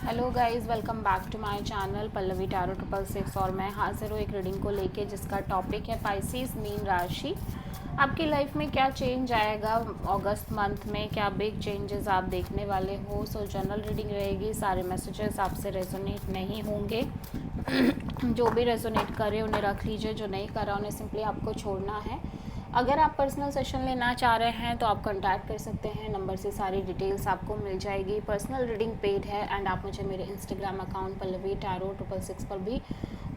Hello guys, welcome back to my channel Pallavi tarot 666 और मैं हाजिर हूँ एक रीडिंग को लेके जिसका टॉपिक है पाइसेस मीन राशि। आपकी लाइफ में क्या चेंज आएगा अगस्त मंथ में, क्या बिग चेंजेस आप देखने वाले हो। सो जनरल रीडिंग रहेगी, सारे मैसेजेस आपसे रेजोनेट नहीं होंगे। जो भी रेजोनेट करे उन्हें रख लीजिए, जो नहीं करा उन्हें सिंपली आपको छोड़ना है। अगर आप पर्सनल सेशन लेना चाह रहे हैं तो आप कांटेक्ट कर सकते हैं, नंबर से सारी डिटेल्स आपको मिल जाएगी। पर्सनल रीडिंग पेड है एंड आप मुझे मेरे इंस्टाग्राम अकाउंट पल्लवी टैरो 666 पर भी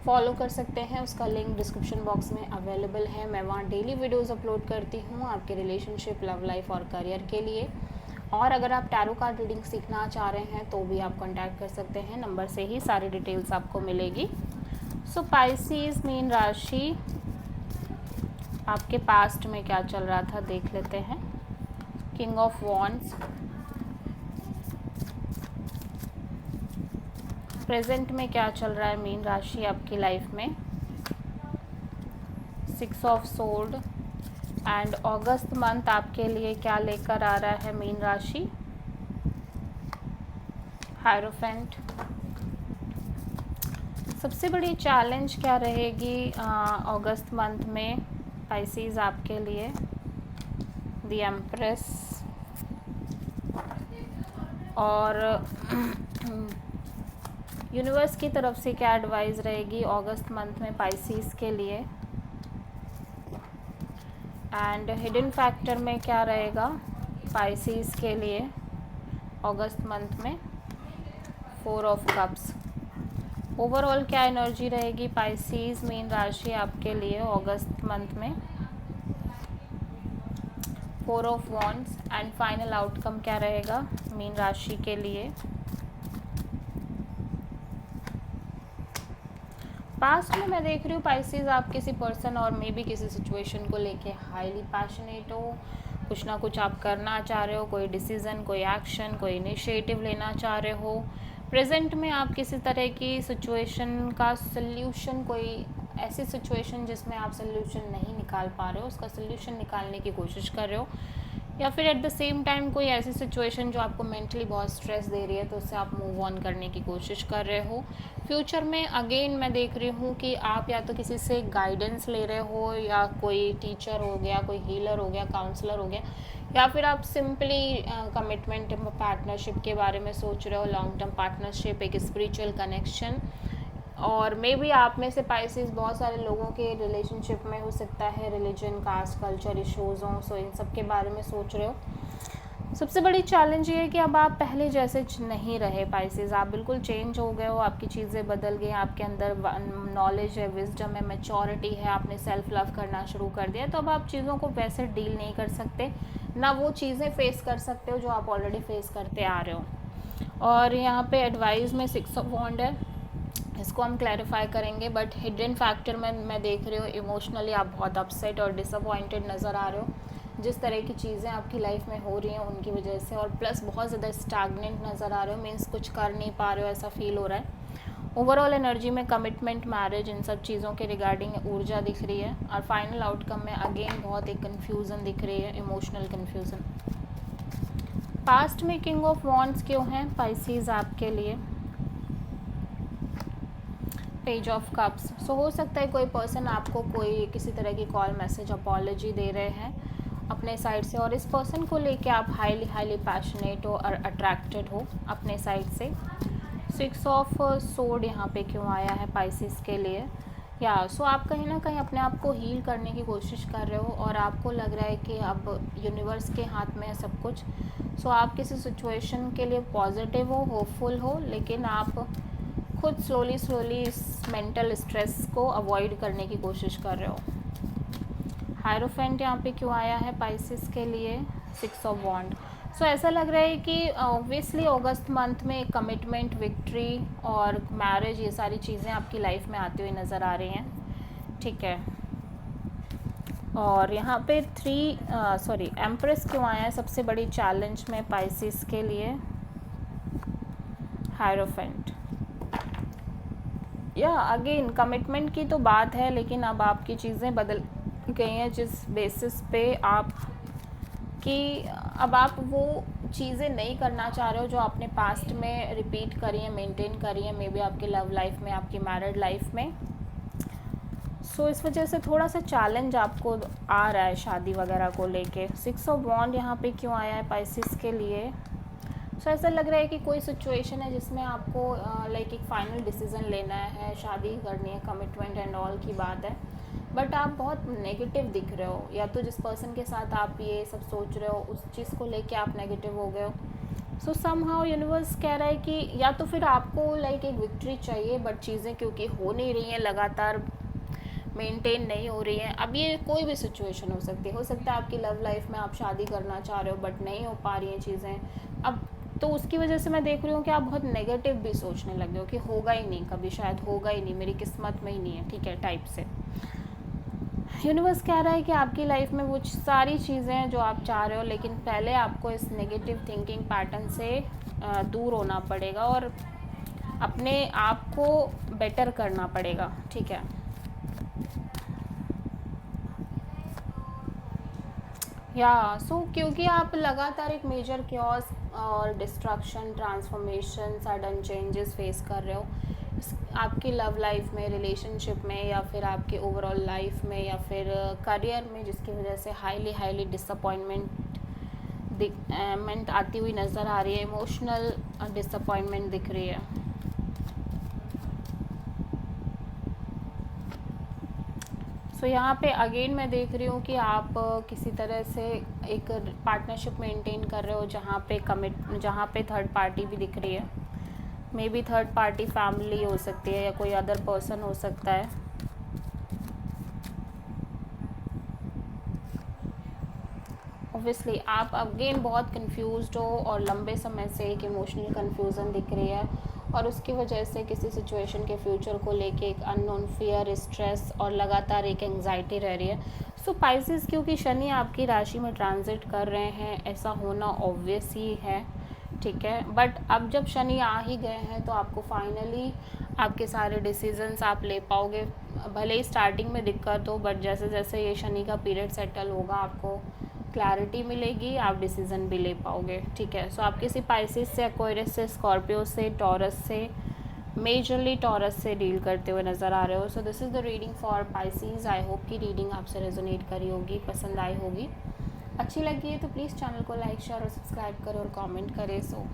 फॉलो कर सकते हैं। उसका लिंक डिस्क्रिप्शन बॉक्स में अवेलेबल है। मैं वहाँ डेली वीडियोस अपलोड करती हूँ आपके रिलेशनशिप, लव लाइफ और करियर के लिए। और अगर आप टैरो कार्ड रीडिंग सीखना चाह रहे हैं तो भी आप कांटेक्ट कर सकते हैं, नंबर से ही सारी डिटेल्स आपको मिलेगी। सो पाइसेस मीन राशि, आपके पास्ट में क्या चल रहा था देख लेते हैं। किंग ऑफ वॉन्ड्स, प्रेजेंट में क्या चल रहा है मीन राशि आपकी लाइफ में। 6 of sword and August month आपके लिए क्या लेकर आ रहा है मीन राशि। हायरोफेंट, सबसे बड़ी चैलेंज क्या रहेगी अगस्त मंथ में पाइसेस आपके लिए। द एम्प्रेस और यूनिवर्स की तरफ से क्या एडवाइस रहेगी अगस्त मंथ में पाइसेस के लिए। एंड हिडन फैक्टर में क्या रहेगा पाइसेस के लिए अगस्त मंथ में। 4 ऑफ कप्स, ओवरऑल क्या एनर्जी रहेगी पाइसेस मीन राशि आपके लिए अगस्त मंथ में। 4 of wands and final outcome क्या रहेगा मीन राशि के लिए। पास्ट में मैं देख रही हूँ पाइसेस आप किसी पर्सन और मे बी किसी सिचुएशन को लेके हाईली पैशनेट हो। कुछ ना कुछ आप करना चाह रहे हो, कोई डिसीज़न, कोई एक्शन, कोई इनिशिएटिव लेना चाह रहे हो। प्रेजेंट में आप किसी तरह की सिचुएशन का सल्यूशन, कोई ऐसी सिचुएशन जिसमें आप सल्यूशन नहीं निकाल पा रहे हो उसका सल्यूशन निकालने की कोशिश कर रहे हो, या फिर एट द सेम टाइम कोई ऐसी सिचुएशन जो आपको मेंटली बहुत स्ट्रेस दे रही है तो उससे आप मूव ऑन करने की कोशिश कर रहे हो। फ्यूचर में अगेन मैं देख रही हूँ कि आप या तो किसी से गाइडेंस ले रहे हो, या कोई टीचर हो गया, कोई हीलर हो गया, काउंसलर हो गया, या फिर आप सिंपली कमिटमेंट पार्टनरशिप के बारे में सोच रहे हो, लॉन्ग टर्म पार्टनरशिप, एक स्पिरिचुअल कनेक्शन। और मे बी आप में से पाइसेस बहुत सारे लोगों के रिलेशनशिप में हो सकता है रिलीजन, कास्ट, कल्चर इश्यूज़ हों, सो इन सब के बारे में सोच रहे हो। सबसे बड़ी चैलेंज ये है कि अब आप पहले जैसे नहीं रहे पाइसेस, आप बिल्कुल चेंज हो गए हो, आपकी चीज़ें बदल गई, आपके अंदर नॉलेज है, विजडम है, मैच्योरिटी है, आपने सेल्फ लव करना शुरू कर दिया। तो अब आप चीज़ों को वैसे डील नहीं कर सकते, ना वो चीज़ें फेस कर सकते हो जो आप ऑलरेडी फेस करते आ रहे हो। और यहाँ पे एडवाइस में 6 ऑफ वॉन्ड है, इसको हम क्लैरिफाई करेंगे। बट हिडन फैक्टर में मैं देख रही हूँ इमोशनली आप बहुत अपसेट और डिसअपॉइंटेड नज़र आ रहे हो जिस तरह की चीज़ें आपकी लाइफ में हो रही हैं उनकी वजह से, और प्लस बहुत ज़्यादा स्टैग्नेंट नज़र आ रहे हो, मीन्स कुछ कर नहीं पा रहे हो ऐसा फील हो रहा है। ओवरऑल एनर्जी में कमिटमेंट, मैरिज, इन सब चीज़ों के रिगार्डिंग ऊर्जा दिख रही है। और फाइनल आउटकम में अगेन बहुत एक कन्फ्यूज़न दिख रही है, इमोशनल कन्फ्यूज़न। पास्ट में किंग ऑफ वॉन्ड्स क्यों हैं पाइसेस आपके लिए। पेज ऑफ कप्स, सो हो सकता है कोई पर्सन आपको कोई किसी तरह की कॉल, मैसेज, अपॉलॉजी दे रहे हैं अपने साइड से, और इस पर्सन को लेके आप हाईली पैशनेट हो और अट्रैक्टेड हो अपने साइड से। 6 ऑफ सोर्ड यहाँ पे क्यों आया है पाइसेस के लिए। या सो आप कहीं ना कहीं अपने आप को हील करने की कोशिश कर रहे हो और आपको लग रहा है कि अब यूनिवर्स के हाथ में है सब कुछ। सो आप किसी सिचुएशन के लिए पॉजिटिव हो, होपफुल हो, लेकिन आप खुद स्लोली इस मेंटल स्ट्रेस को अवॉइड करने की कोशिश कर रहे हो। हायरोफेंट यहाँ पे क्यों आया है पाइसेस के लिए। 6 ऑफ वॉन्ड, सो ऐसा लग रहा है कि ऑब्वियसली अगस्त मंथ में कमिटमेंट, विक्ट्री और मैरिज, ये सारी चीज़ें आपकी लाइफ में आती हुई नज़र आ रही हैं, ठीक है। और यहाँ पे एम्प्रेस क्यों आया है सबसे बड़ी चैलेंज में पाइसेस के लिए। हायरोफेंट, या अगेन कमिटमेंट की तो बात है, लेकिन अब आपकी चीज़ें बदल गई हैं जिस बेसिस पे आप कि अब आप वो चीज़ें नहीं करना चाह रहे हो जो आपने पास्ट में रिपीट करी है, मेंटेन करी है, मे बी आपकी लव लाइफ में, आपकी मैरिड लाइफ में। सो इस वजह से थोड़ा सा चैलेंज आपको आ रहा है शादी वगैरह को लेके। 6 ऑफ वॉन्ड यहाँ पे क्यों आया है पाइसिस के लिए? सो ऐसा लग रहा है कि कोई सिचुएशन है जिसमें आपको लाइक एक फ़ाइनल डिसीज़न लेना है, शादी करनी है, कमिटमेंट एंड ऑल की बात है, बट आप बहुत नेगेटिव दिख रहे हो। या तो जिस पर्सन के साथ आप ये सब सोच रहे हो उस चीज़ को लेके आप नेगेटिव हो गए हो। सो समहाउ यूनिवर्स कह रहा है कि या तो फिर आपको लाइक एक विक्ट्री चाहिए, बट चीज़ें क्योंकि हो नहीं रही हैं, लगातार मेंटेन नहीं हो रही है। अब ये कोई भी सिचुएशन हो सकती है। हो सकता है आपकी लव लाइफ में आप शादी करना चाह रहे हो बट नहीं हो पा रही हैं चीज़ें। अब तो उसकी वजह से मैं देख रही हूँ कि आप बहुत नेगेटिव भी सोचने लगे हो कि होगा ही नहीं, कभी शायद होगा ही नहीं, मेरी किस्मत में ही नहीं है, ठीक है, टाइप से। यूनिवर्स कह रहा है कि आपकी लाइफ में वो सारी चीज़ें हैं जो आप चाह रहे हो, लेकिन पहले आपको इस नेगेटिव थिंकिंग पैटर्न से दूर होना पड़ेगा और अपने आप को बेटर करना पड़ेगा, ठीक है। या क्योंकि आप लगातार एक मेजर क्योस और destruction, transformation, sudden changes face कर रहे हो आपकी लव लाइफ में, रिलेशनशिप में, या फिर आपके ओवरऑल लाइफ में, या फिर करियर में, जिसकी वजह से हाईली डिसअपॉइंटमेंट आती हुई नज़र आ रही है, इमोशनल डिसअपॉइंटमेंट दिख रही है। सो यहाँ पे अगेन मैं देख रही हूँ कि आप किसी तरह से एक पार्टनरशिप मेंटेन कर रहे हो जहाँ पे थर्ड पार्टी भी दिख रही है। May be third party family हो सकती है या कोई अदर पर्सन हो सकता है। ऑब्वियसली आप अगेन बहुत कंफ्यूज्ड हो और लंबे समय से एक इमोशनल कंफ्यूजन दिख रही है और उसकी वजह से किसी सिचुएशन के फ्यूचर को लेके एक अननोन फियर, स्ट्रेस और लगातार एक एंग्जाइटी रह रही है। सो पाइसेस, क्योंकि शनि आपकी राशि में ट्रांजिट कर रहे हैं, ऐसा होना ऑब्वियस ही है, ठीक है। बट अब जब शनि आ ही गए हैं तो आपको फाइनली आपके सारे डिसीजंस आप ले पाओगे। भले ही स्टार्टिंग में दिक्कत हो, बट जैसे जैसे ये शनि का पीरियड सेटल होगा आपको क्लैरिटी मिलेगी, आप डिसीज़न भी ले पाओगे, ठीक है। सो आप किसी पाइसिस से, एक्वेरियस से, स्कॉर्पियो से, टॉरस से, मेजरली टॉरस से डील करते हुए नज़र आ रहे हो। So this is the reading for Pisces. I hope कि रीडिंग आपसे रेजोनेट करी होगी, पसंद आई होगी। अच्छी लगी है तो प्लीज़ चैनल को लाइक, शेयर और सब्सक्राइब करें और कमेंट करें। सो